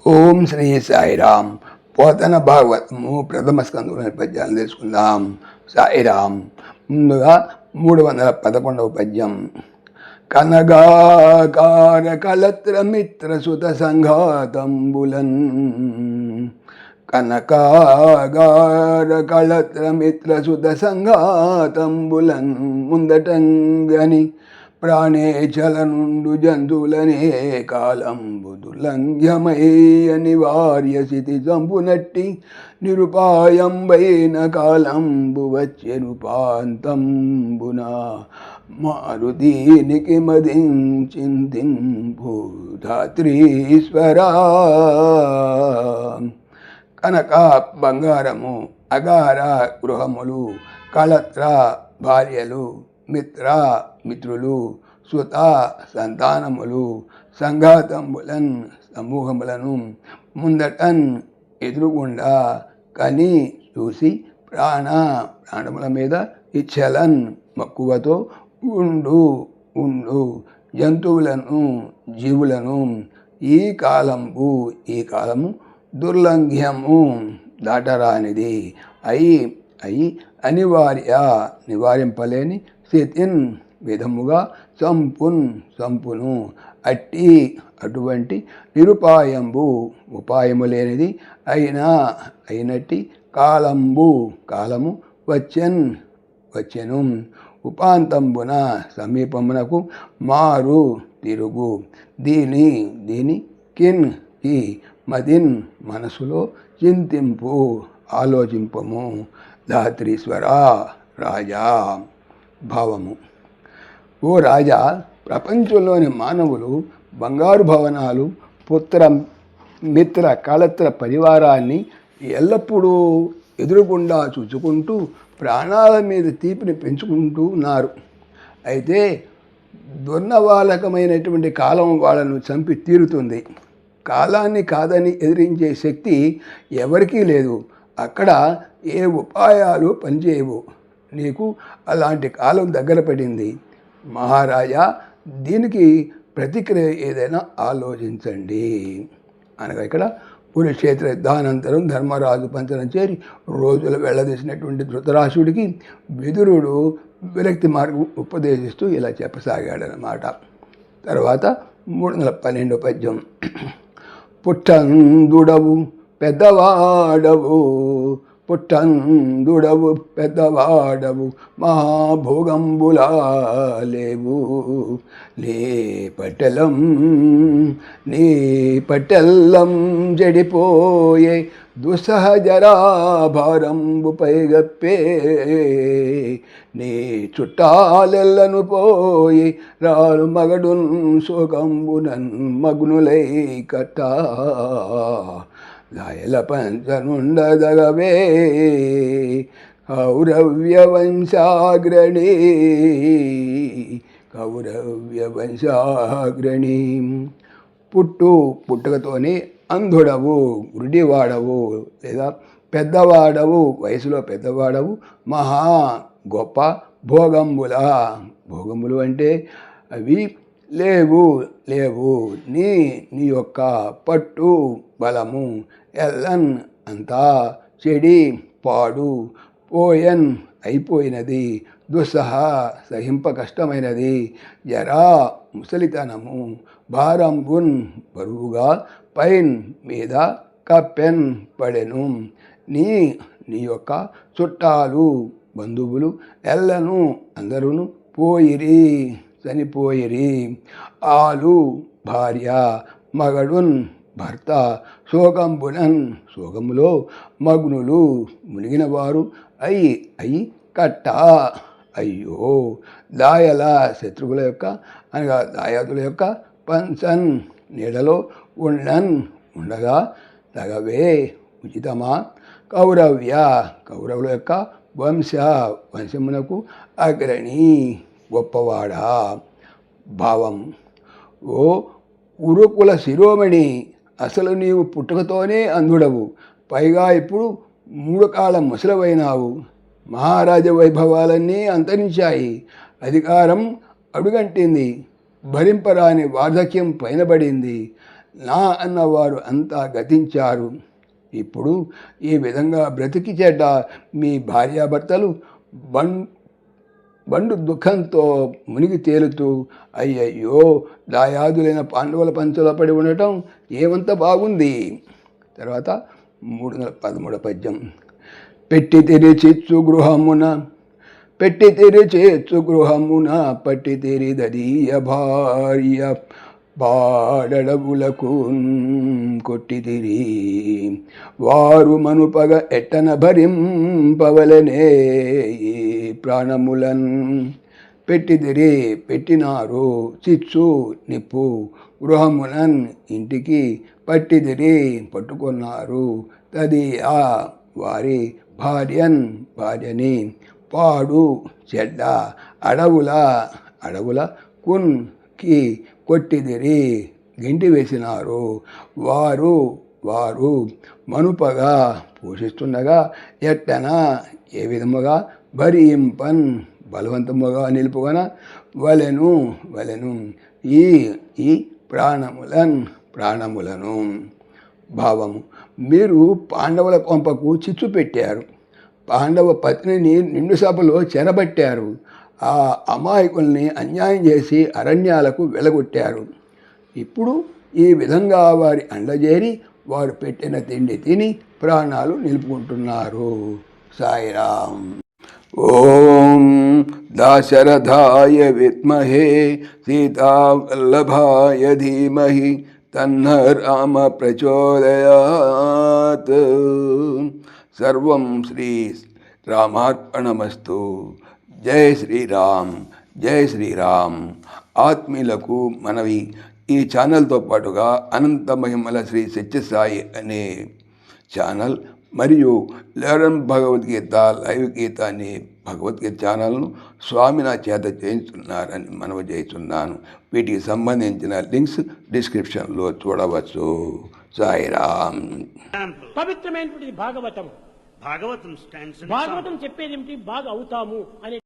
ఓం శ్రీ సాయిరామ్. పోతన భాగవతము ప్రథమ స్కంధంలోని పద్యాలను తెలుసుకుందాం. సాయిరామ్. ముందుగా 311వ పద్యం. కనగాకార కళత్ర మిత్ర సుత సంఘాతంబులన్. కనకాగార కళత్ర మిత్ర సుత సంఘాతంబులన్ ముందటంగని ప్రాణేచల నుండు జంతువులనే కాలంబు దుర్లంఘ్యమయ్య నివార్య స్థితి చంపునట్టి నిరుపాయంబైన కాలంబు వచ్చే రూపాంతంబున మారుదీనికి మదించింతింపు ధాత్రీశ్వరా. కనక బంగారము, అగార గృహములు, కళత్ర భార్యలు, మిత్ర మిత్రులు, సుత సంతానములు, సంఘాతంబులన్ సమూహములను, ముందటన్ ఎదురుగుండా, కని చూసి, ప్రాణముల మీద ఇచ్చలన్ మక్కువతో ఉండు జంతువులను జీవులను ఈ కాలము దుర్లంఘ్యము దాటరానిది అయి నివారింపలేని స్థితిన్ విధముగా సంపును అటువంటి ఉపాయము లేనిది అయినట్టి కాలము వచ్చెను ఉపాంతంబున సమీపమునకు మారు తిరుగు. దీని కిన్ ఈ మదిన్ మనసులో చింతింపు ఆలోచింపము. ధాత్రీశ్వరా రాజా. భావము. ఓ రాజా, ప్రపంచంలోని మానవులు బంగారు భవనాలు, పుత్ర మిత్ర కళత్ర పరివారాన్ని ఎల్లప్పుడూ ఎదురుగుండా చూచుకుంటూ ప్రాణాల మీద తీపిని పెంచుకుంటూ ఉన్నారు. అయితే దుర్నవాలకమైనటువంటి కాలం వాళ్ళను చంపి తీరుతుంది. కాలాన్ని కాదని ఎదిరించే శక్తి ఎవరికీ లేదు. అక్కడ ఏ ఉపాయాలు పనిచేయవు. నీకు అలాంటి కాలం దగ్గర పడింది మహారాజా. దీనికి ప్రతిక్రియ ఏదైనా ఆలోచించండి అనగా ఇక్కడ కురుక్షేత్ర యుద్ధానంతరం ధర్మరాజు పంచనం చేరి రోజులు వెళ్ళదీసినటువంటి ధృతరాష్ట్రుడికి విదురుడు విరక్తి మార్గం ఉపదేశిస్తూ ఇలా చెప్పసాగాడనమాట. తర్వాత 312వ పద్యం. పుట్టందుడవు పెద్దవాడవు మహాభోగంబులా లేవు నీ పట్టెల్లం జడిపోయే దుస్సహజరాభారంబు పైగప్పే నీ చుట్టాలెల్లను పోయి రాలు మగడున్ శోకంబునన్ మగ్నులై కట్టా లాయల పంచనుండదగవే కౌరవ్య వంశాగ్రణి. పుట్టుకతోనే అంధుడవు, గురుడివాడవు లేదా పెద్దవాడవు, వయసులో పెద్దవాడవు, మహా గొప్ప భోగములు అంటే అవి లేవు నీ యొక్క పట్టు బలము ఎల్లన్ అంతా చెడి పాడు పోయన్ అయిపోయినది, దుస్సహ సహింప కష్టమైనది, జరా ముసలితనము, భారంబున్ బరువుగా పైన్ మీద కప్పెన్ పడెను. నీ యొక్క చుట్టాలు బంధువులు ఎల్లను అందరూ చనిపోయిరి. ఆలు భార్య, మగడున్ భర్త, శోకములో మగ్నులు మునిగిన వారు అయి కట్ట. అయ్యో. దాయల శత్రువుల యొక్క అనగా దాయాదుల యొక్క పంచన్ నీడలో ఉండగా తగవే ఉచితమా. కౌరవుల యొక్క వంశమునకు అగ్రణి గొప్పవాడా. భావం. ఓ కురుకుల శిరోమణి, అసలు నీవు పుట్టుకతోనే అంధుడవు, పైగా ఇప్పుడు 3 కాలం ముసలవైనావు. మహారాజ వైభవాలన్నీ అంతరించాయి. అధికారం అడుగంటింది. భరింపరాని వార్ధక్యం పైనబడింది. నా అన్నవారు అంతా గతించారు. ఇప్పుడు ఈ విధంగా బ్రతికి చెడ్డ మీ భార్యాభర్తలు బండు దుఃఖంతో మునిగి తేలుతూ అయ్యయ్యో దాయాదులైన పాండవుల పంచలో పడి ఉండటం ఏమంత బాగుంది. తర్వాత 313 పద్యం. పెట్టి తెరిచిచ్చు గృహమున పట్టి తెరిదీయ భార్య బాడడవులకు కొట్టిదిరి వారు మనుపగ ఎట్టన భరింపవలనే ప్రాణములన్ పెట్టినారు చిచ్చు నిప్పు గృహములన్ ఇంటికి పట్టిదిరి పట్టుకున్నారు తదియా వారి భార్యని పాడు చెడ్డ అడవుల కున్కి కొట్టిదిరి గింటి వేసినారు. వారు మనుపగా పోషిస్తుండగా ఎట్టన ఏ విధముగా భరింపన్ బలవంతముగా నిలుపుగన వలెను ఈ ప్రాణములను. భావము. మీరు పాండవుల కొంపకు చిచ్చు పెట్టారు. పాండవ పత్నిని నిండు సభలో చెరబట్టారు. ఆ అమాయకుల్ని అన్యాయం చేసి అరణ్యాలకు వెలగొట్టారు. ఇప్పుడు ఈ విధంగా వారి అండజేరి వారు పెట్టిన తిండి తిని ప్రాణాలు నిలుపుకుంటున్నారు. సాయిరాం. ఓం దాశరథాయ విద్మహే సీతావల్లభాయ ధీమహి తన్న రామ ప్రచోదయాత్. సర్వం శ్రీ రామార్పణమస్తు. జై శ్రీరామ్, జై శ్రీరామ్. ఆత్మీయులకు మనవి, ఈ ఛానల్తో పాటుగా అనంత మహిమల శ్రీ సత్యసాయి అనే ఛానల్ మరియు లెర్న్ భగవద్గీత లైవ్ గీత అనే భగవద్గీత ఛానల్ను స్వామి నా చేత చేయించున్నారని మనవి చేస్తున్నాను. వీటికి సంబంధించిన లింక్స్ డిస్క్రిప్షన్లో చూడవచ్చు. సాయిరామ్. పవిత్రమైనటువంటి భాగవతం. భాగవతం చెప్పేది ఏమిటి? బాగా అవుతాము అనే